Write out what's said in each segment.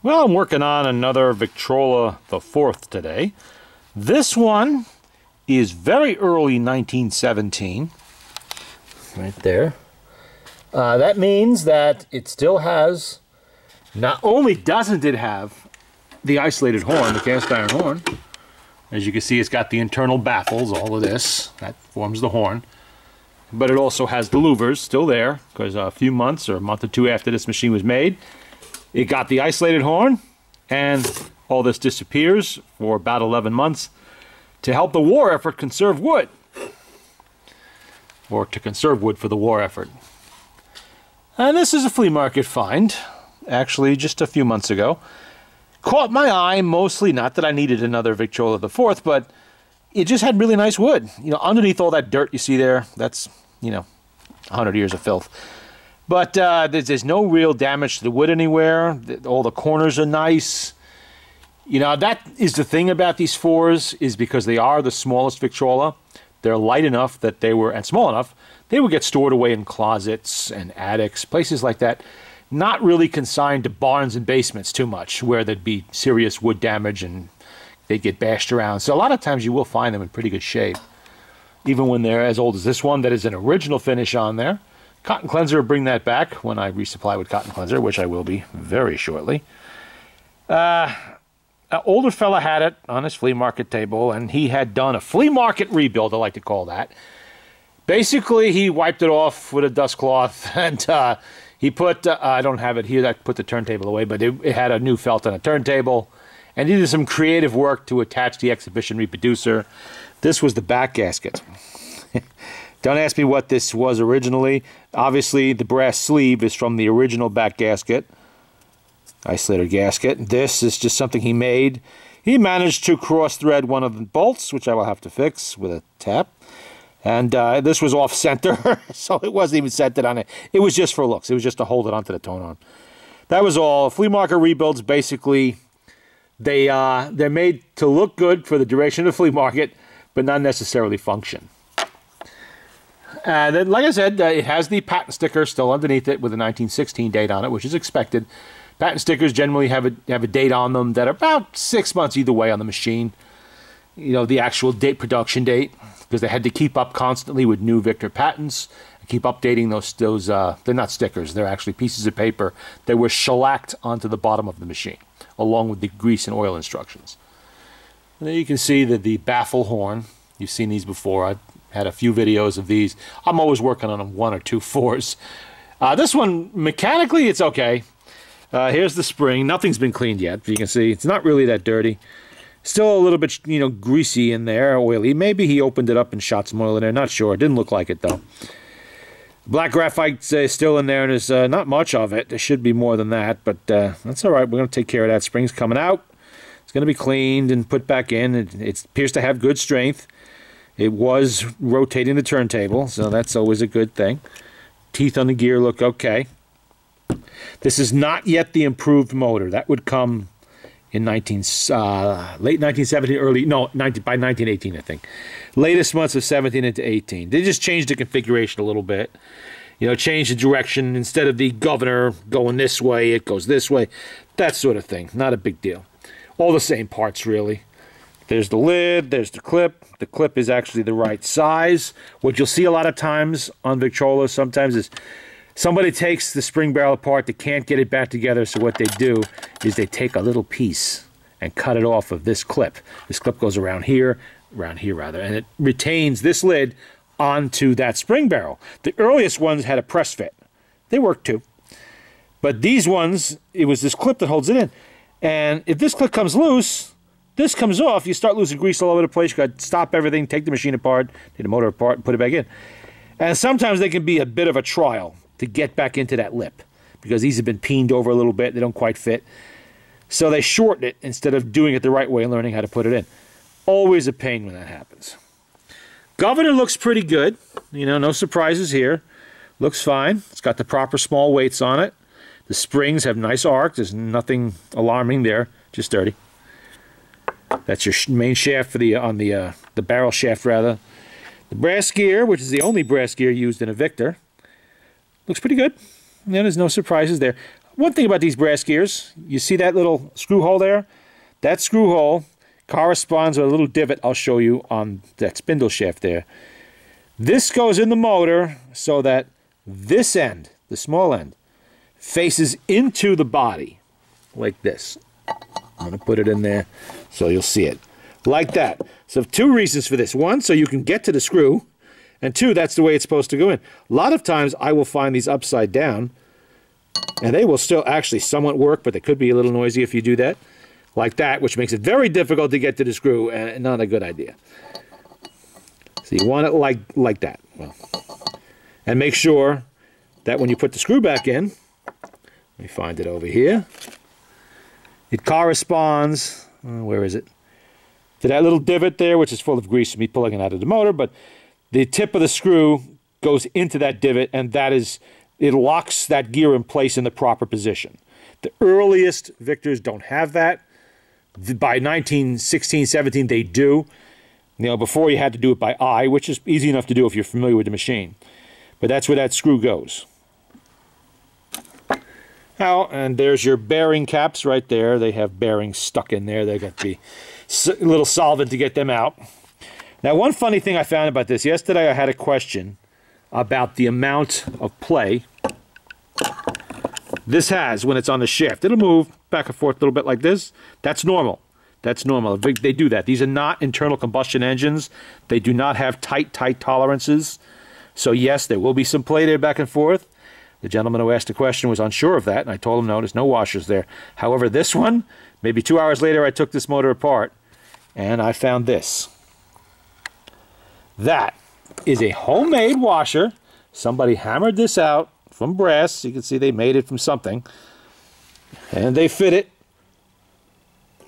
Well, I'm working on another Victrola VV-IV today. This one is very early 1917. Right there. That means that it still has, not only doesn't it have the isolated horn, the cast iron horn, as you can see it's got the internal baffles, all of this, that forms the horn, but it also has the louvers still there, because a few months or a month or two after this machine was made, it got the isolated horn, and all this disappears for about 11 months to help the war effort conserve wood. Or to conserve wood for the war effort. And this is a flea market find, actually just a few months ago. Caught my eye mostly, not that I needed another Victrola VV-IV, but it just had really nice wood. You know, underneath all that dirt you see there, that's, you know, 100 years of filth. But there's no real damage to the wood anywhere. All the corners are nice. You know, that is the thing about these fours, is because they are the smallest Victrola. They're light enough that they were, and small enough, they would get stored away in closets and attics, places like that. Not really consigned to barns and basements too much, where there'd be serious wood damage and they'd get bashed around. So a lot of times you will find them in pretty good shape. Even when they're as old as this one, that is an original finish on there. Cotton cleanser will bring that back when I resupply with cotton cleanser, which I will be very shortly. An older fella had it on his flea market table, and he had done a flea market rebuild, I like to call that. Basically, he wiped it off with a dust cloth, and he put, I don't have it here, I put the turntable away, but it had a new felt on a turntable, and he did some creative work to attach the exhibition reproducer. This was the back gasket. Don't ask me what this was originally. Obviously, the brass sleeve is from the original back gasket. Isolator gasket. This is just something he made. He managed to cross-thread one of the bolts, which I will have to fix with a tap. And this was off-center, so it wasn't even centered on it. It was just for looks. It was just to hold it onto the tone arm. That was all. Flea market rebuilds, basically, they're made to look good for the duration of the flea market, but not necessarily function. And then, like I said, it has the patent sticker still underneath it with a 1916 date on it, which is expected. Patent stickers generally have a date on them that are about 6 months either way on the machine. You know, the actual date, production date, because they had to keep up constantly with new Victor patents, and keep updating those. They're not stickers; they're actually pieces of paper that were shellacked onto the bottom of the machine, along with the grease and oil instructions. And then you can see that the Baffle Horn. You've seen these before. I've had a few videos of these. I'm always working on one or two fours. This one, mechanically, it's okay. Here's the spring. Nothing's been cleaned yet. But you can see it's not really that dirty. Still a little bit, you know, greasy in there, oily. Maybe he opened it up and shot some oil in there. Not sure. It didn't look like it, though. Black graphite is still in there, and there's not much of it. There should be more than that, but that's all right. We're going to take care of that. Spring's coming out. It's going to be cleaned and put back in. It appears to have good strength. It was rotating the turntable, so that's always a good thing. Teeth on the gear look okay. This is not yet the improved motor. That would come in late 1917, by 1918, I think. Latest months of 17 into 18. They just changed the configuration a little bit. You know, changed the direction. Instead of the governor going this way, it goes this way. That sort of thing. Not a big deal. All the same parts, really. There's the lid, there's the clip. The clip is actually the right size. What you'll see a lot of times on Victrola sometimes is somebody takes the spring barrel apart, they can't get it back together, so what they do is they take a little piece and cut it off of this clip. This clip goes around here rather, and it retains this lid onto that spring barrel. The earliest ones had a press fit. They worked too. But these ones, it was this clip that holds it in. And if this clip comes loose, this comes off, you start losing grease all over the place. You got to stop everything, take the machine apart, take the motor apart, and put it back in. And sometimes they can be a bit of a trial to get back into that lip, because these have been peened over a little bit. They don't quite fit. So they shorten it instead of doing it the right way and learning how to put it in. Always a pain when that happens. Governor looks pretty good. You know, no surprises here. Looks fine. It's got the proper small weights on it. The springs have nice arc. There's nothing alarming there, just dirty. That's your main shaft for the barrel shaft, rather. The brass gear, which is the only brass gear used in a Victor, looks pretty good. Yeah, there's no surprises there. one thing about these brass gears, you see that little screw hole there? That screw hole corresponds with a little divot I'll show you on that spindle shaft there. This goes in the motor so that this end, the small end, faces into the body, like this. I'm going to put it in there so you'll see it. Like that. So 2 reasons for this. 1, so you can get to the screw, and 2, that's the way it's supposed to go in. A lot of times I will find these upside down, and they will still actually somewhat work, but they could be a little noisy if you do that. Like that, which makes it very difficult to get to the screw, and not a good idea. So you want it like that. Well, and make sure that when you put the screw back in, let me find it over here, it corresponds, where is it? To that little divot there, which is full of grease from me pulling it out of the motor, but the tip of the screw goes into that divot, and that is, it locks that gear in place in the proper position. The earliest Victors don't have that. By 1916, 17, they do. You know, before you had to do it by eye, which is easy enough to do if you're familiar with the machine. But that's where that screw goes. Now, and there's your bearing caps right there. They have bearings stuck in there. They got the little solvent to get them out. Now, one funny thing I found about this. Yesterday I had a question about the amount of play this has when it's on the shaft. It'll move back and forth a little bit like this. That's normal. That's normal. They do that. These are not internal combustion engines. They do not have tight tolerances. So yes, there will be some play there back and forth. The gentleman who asked the question was unsure of that, and I told him no, there's no washers there. However, this one, maybe 2 hours later, I took this motor apart, and I found this. That is a homemade washer. Somebody hammered this out from brass. You can see they made it from something. And they fit it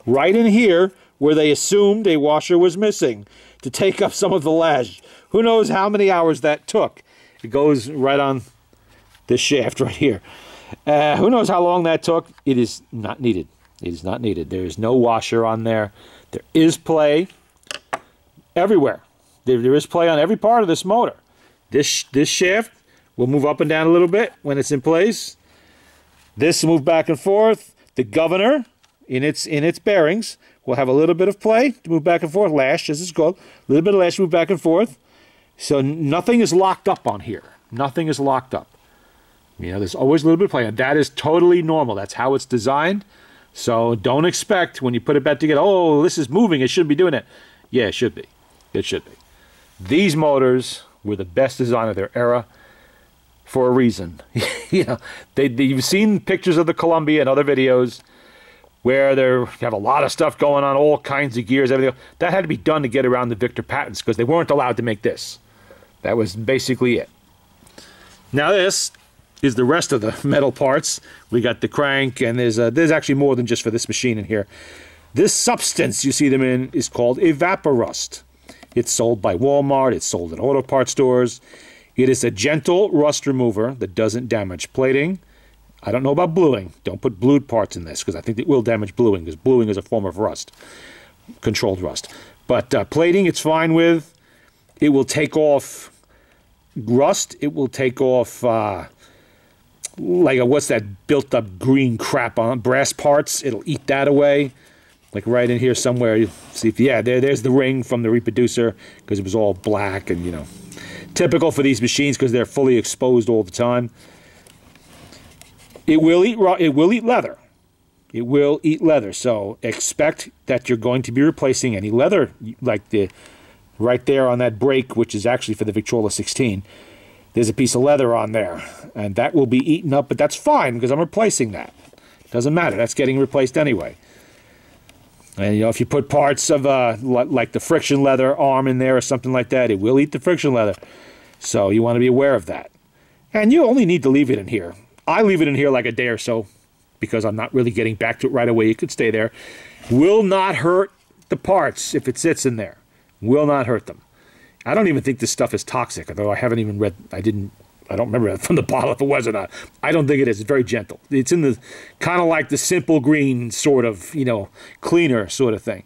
right in here where they assumed a washer was missing to take up some of the lash. Who knows how many hours that took. It goes right on this shaft right here. Who knows how long that took. It is not needed. It is not needed. There is no washer on there. There is play everywhere. There is play on every part of this motor. This shaft will move up and down a little bit when it's in place. This will move back and forth. The governor in its bearings will have a little bit of play to move back and forth. Lash, as it's called. A little bit of lash to move back and forth. So nothing is locked up on here. Nothing is locked up. You know, there's always a little bit of play. And that is totally normal. That's how it's designed. So don't expect when you put it back together, oh, this is moving. It shouldn't be doing it. Yeah, it should be. It should be. These motors were the best design of their era for a reason. You know, you've seen pictures of the Columbia and other videos where they have a lot of stuff going on, all kinds of gears, everything. That had to be done to get around the Victor patents because they weren't allowed to make this. That was basically it. Now this is the rest of the metal parts. We got the crank, and there's actually more than just for this machine in here. This substance you see them in is called Evaporust. It's sold by Walmart. It's sold at auto parts stores. It is a gentle rust remover that doesn't damage plating. I don't know about bluing. Don't put blued parts in this because I think it will damage bluing because bluing is a form of rust, controlled rust. But plating it's fine with. It will take off rust. It will take off what's that built up green crap on brass parts. It'll eat that away. Like right in here somewhere, you'll see if, yeah, there's the ring from the reproducer because it was all black and, you know, typical for these machines because they're fully exposed all the time. It will eat leather. It will eat leather. So expect that you're going to be replacing any leather, like the right there on that brake, which is actually for the Victrola 16. There's a piece of leather on there, and that will be eaten up, but that's fine because I'm replacing that. Doesn't matter. That's getting replaced anyway. And, you know, if you put parts of, like the friction leather arm in there or something like that, it will eat the friction leather. So you want to be aware of that. And you only need to leave it in here. I leave it in here like a day or so because I'm not really getting back to it right away. It could stay there. Will not hurt the parts if it sits in there. Will not hurt them. I don't even think this stuff is toxic, although I haven't even read, I don't remember from the bottle if it was or not. I don't think it is. It's very gentle. It's in the kind of like the simple green sort of, you know, cleaner sort of thing.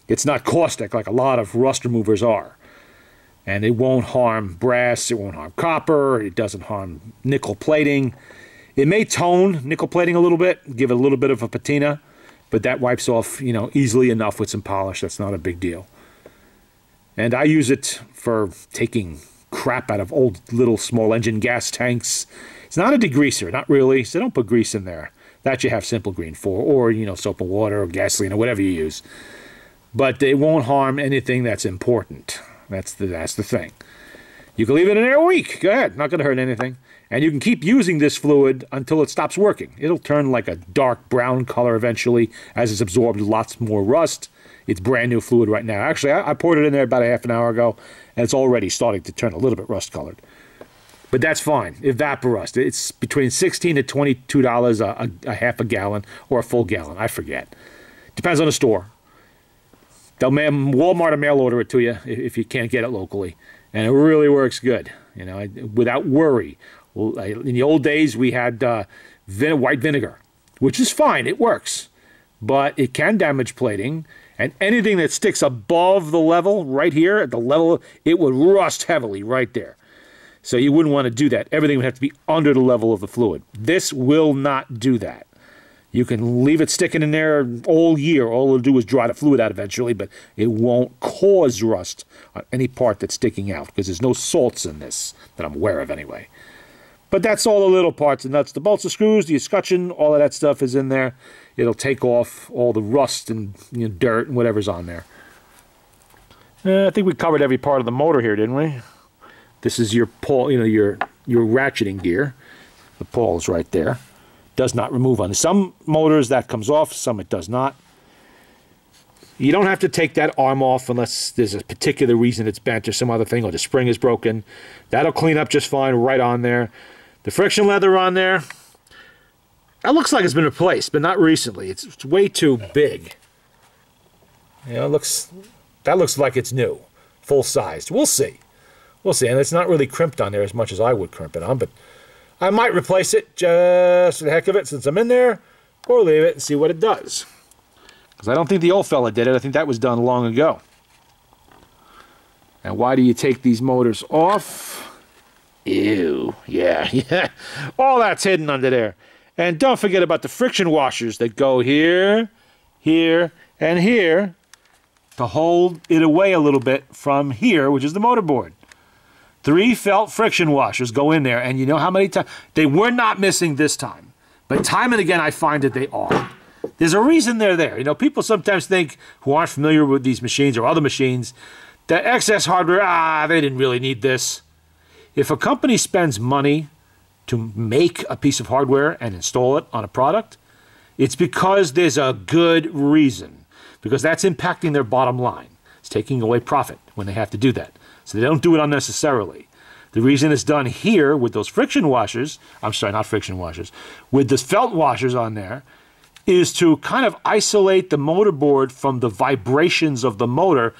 It's not caustic like a lot of rust removers are. And it won't harm brass. It won't harm copper. It doesn't harm nickel plating. It may tone nickel plating a little bit, give it a little bit of a patina, but that wipes off, you know, easily enough with some polish. That's not a big deal. And I use it for taking crap out of old little small engine gas tanks. It's not a degreaser, not really, so don't put grease in there. That you have Simple Green for, or, you know, soap and water or gasoline or whatever you use. But it won't harm anything that's important. That's the thing. You can leave it in there a week. Go ahead, not going to hurt anything. And you can keep using this fluid until it stops working. It'll turn like a dark brown color eventually as it's absorbed lots more rust. It's brand new fluid right now. Actually, I poured it in there about a half an hour ago, and it's already starting to turn a little bit rust colored. But that's fine. Evaporust. It's between $16 to $22 a half a gallon or a full gallon. I forget. Depends on the store. They'll Walmart will mail order it to you if you can't get it locally. And it really works good, you know, without worry. Well, in the old days, we had white vinegar, which is fine. It works. But it can damage plating. And anything that sticks above the level, right here, at the level, it would rust heavily right there. So you wouldn't want to do that. Everything would have to be under the level of the fluid. This will not do that. You can leave it sticking in there all year. All it'll do is dry the fluid out eventually, but it won't cause rust on any part that's sticking out because there's no salts in this that I'm aware of anyway. But that's all the little parts, the nuts, the bolts, the screws, the escutcheon, all of that stuff is in there. It'll take off all the rust and, you know, dirt and whatever's on there. I think we covered every part of the motor here, didn't we? This is your pawl, you know, your ratcheting gear. The pawl is right there. Does not remove on some motors. That comes off. Some it does not. You don't have to take that arm off unless there's a particular reason it's bent or some other thing, or the spring is broken. That'll clean up just fine right on there. The friction leather on there, that looks like it's been replaced, but not recently. It's way too big. You know, that looks like it's new, full sized. We'll see. We'll see. And it's not really crimped on there as much as I would crimp it on, but I might replace it just for the heck of it since I'm in there, or leave it and see what it does. Because I don't think the old fella did it. I think that was done long ago. And why do you take these motors off? Ew. Yeah. All that's hidden under there. And don't forget about the friction washers that go here, here, and here to hold it away a little bit from here, which is the motor board. 3 felt friction washers go in there, and you know how many times? They were not missing this time. But time and again, I find that they are. There's a reason they're there. You know, people sometimes think, who aren't familiar with these machines or other machines, that excess hardware, they didn't really need this. If a company spends money to make a piece of hardware and install it on a product, it's because there's a good reason. Because that's impacting their bottom line. It's taking away profit when they have to do that. So they don't do it unnecessarily. The reason it's done here with those friction washers, I'm sorry, not friction washers, with the felt washers on there, is to kind of isolate the motor board from the vibrations of the motor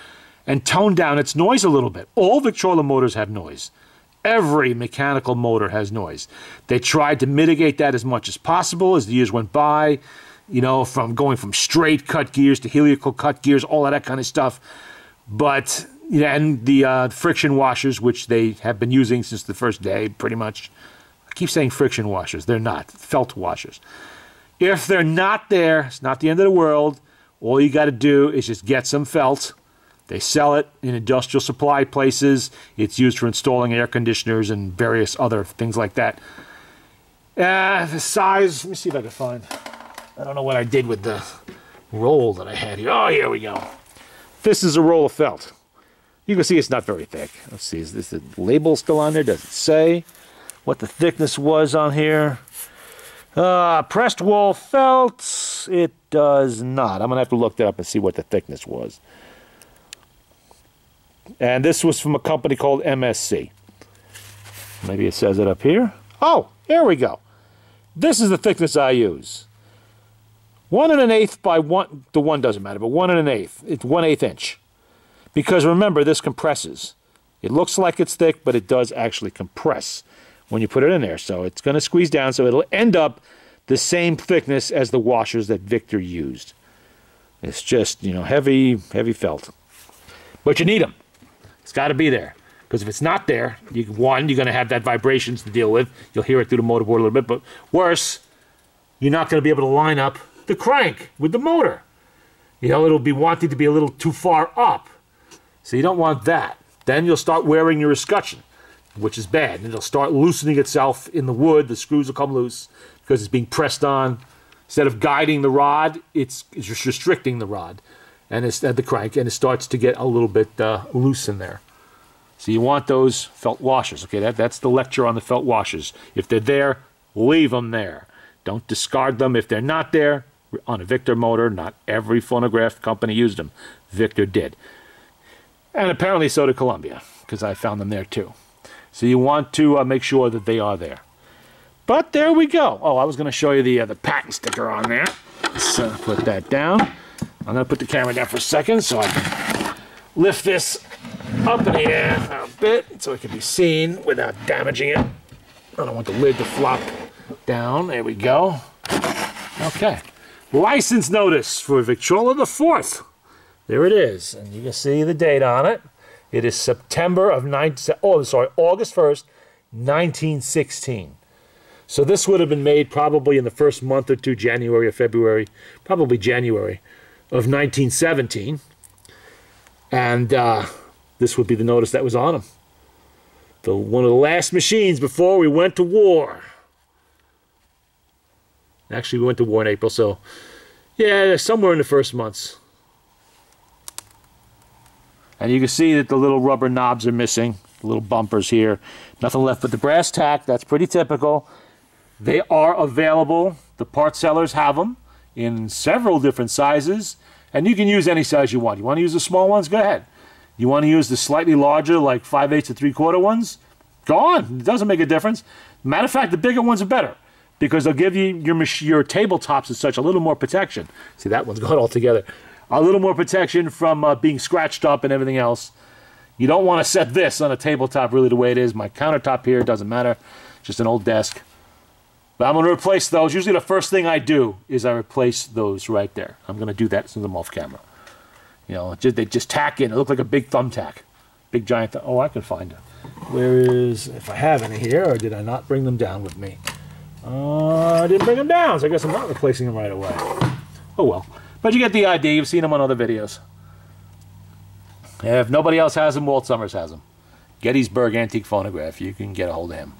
and tone down its noise a little bit. All Victrola motors have noise. Every mechanical motor has noise. They tried to mitigate that as much as possible as the years went by, you know, from going from straight cut gears to helical cut gears, all of that kind of stuff. But, you know, and the friction washers, which they have been using since the first day, pretty much. I keep saying friction washers. They're not. Felt washers. If they're not there, it's not the end of the world. All you got to do is just get some felt. They sell it in industrial supply places. It's used for installing air conditioners and various other things like that. The size, let me see if I can find. I don't know what I did with the roll that I had here. Oh, here we go. This is a roll of felt. You can see it's not very thick. Let's see, is the label still on there? Does it say what the thickness was on here? Pressed wall felt. It does not. I'm going to have to look that up and see what the thickness was. And this was from a company called MSC. Maybe it says it up here. Oh, here we go. This is the thickness I use. 1 1/8 by 1. The 1 doesn't matter, but 1 1/8. It's 1/8 inch. Because remember, this compresses. It looks like it's thick, but it does actually compress when you put it in there. So it's going to squeeze down, so it'll end up the same thickness as the washers that Victor used. It's just, you know, heavy felt. But you need them. It's got to be there. Because if it's not there, one, you're going to have that vibrations to deal with. You'll hear it through the motor board a little bit. But worse, you're not going to be able to line up the crank with the motor. You know, it'll be wanting to be a little too far up. So you don't want that. Then you'll start wearing your escutcheon, which is bad. And it'll start loosening itself in the wood. The screws will come loose because it's being pressed on. Instead of guiding the rod, it's just restricting the rod and it's at the crank, and it starts to get a little bit loose in there. So you want those felt washers. Okay, that's the lecture on the felt washers. If they're there, leave them there. Don't discard them if they're not there. On a Victor motor, not every phonograph company used them. Victor did. And apparently so did Columbia, because I found them there too. So you want to make sure that they are there. But there we go. Oh, I was going to show you the patent sticker on there. Let's put that down. I'm going to put the camera down for a second so I can lift this up in the air a bit so it can be seen without damaging it. I don't want the lid to flop down. There we go. Okay. License notice for Victrola VV-IV. There it is. And you can see the date on it. It is August 1st, 1916. So this would have been made probably in the first month or two, January or February, probably January of 1917. And this would be the notice that was on them. One of the last machines before we went to war. Actually, we went to war in April, so yeah, somewhere in the first months. And you can see that the little rubber knobs are missing, the little bumpers here. Nothing left but the brass tack. That's pretty typical. They are available. The part sellers have them in several different sizes, and you can use any size you want. You want to use the small ones? Go ahead. You want to use the slightly larger, like 5/8 to 3/4 ones? Go on. It doesn't make a difference. Matter of fact, the bigger ones are better because they'll give you your tabletops and such a little more protection. See, that one's gone all together. A little more protection from being scratched up and everything else. You don't want to set this on a tabletop really the way it is. My countertop here doesn't matter. Just an old desk. But I'm going to replace those. Usually the first thing I do is I replace those right there. I'm going to do that as soon as I'm off camera. You know, they just tack in. It looked like a big thumbtack. Big giant oh, I can find it. Where is, if I have any here, or did I not bring them down with me? I didn't bring them down, so I guess I'm not replacing them right away. Oh well. But you get the idea. You've seen them on other videos. If nobody else has them, Walt Summers has them. Gettysburg Antique Phonograph. You can get a hold of him.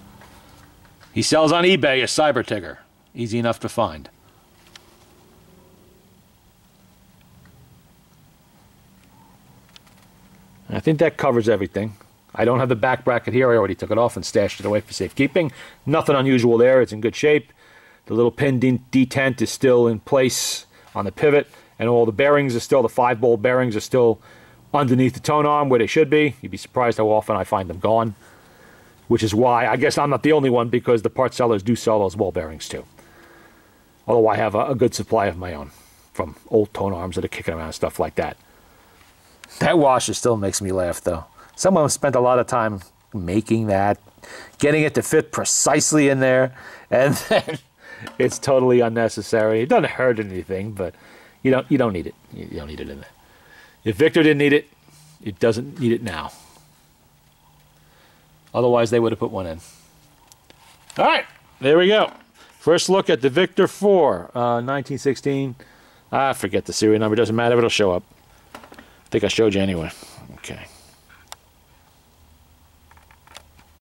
He sells on eBay a Cyber Tigger. Easy enough to find. I think that covers everything. I don't have the back bracket here. I already took it off and stashed it away for safekeeping. Nothing unusual there. It's in good shape. The little pin detent is still in place on the pivot, and all the bearings are still, the 5-bolt bearings are still underneath the tone arm where they should be. You'd be surprised how often I find them gone, which is why I guess I'm not the only one, because the part sellers do sell those ball bearings too. Although I have a good supply of my own from old tone arms that are kicking around and stuff like that. That washer still makes me laugh though. Someone spent a lot of time making that, getting it to fit precisely in there, and then it's totally unnecessary. It doesn't hurt anything, but you don't need it. You don't need it in there. If Victor didn't need it, it doesn't need it now. Otherwise, they would have put one in. All right, there we go. First look at the Victor IV, 1916. Forget the serial number. Doesn't matter. It'll show up. I think I showed you anyway. Okay.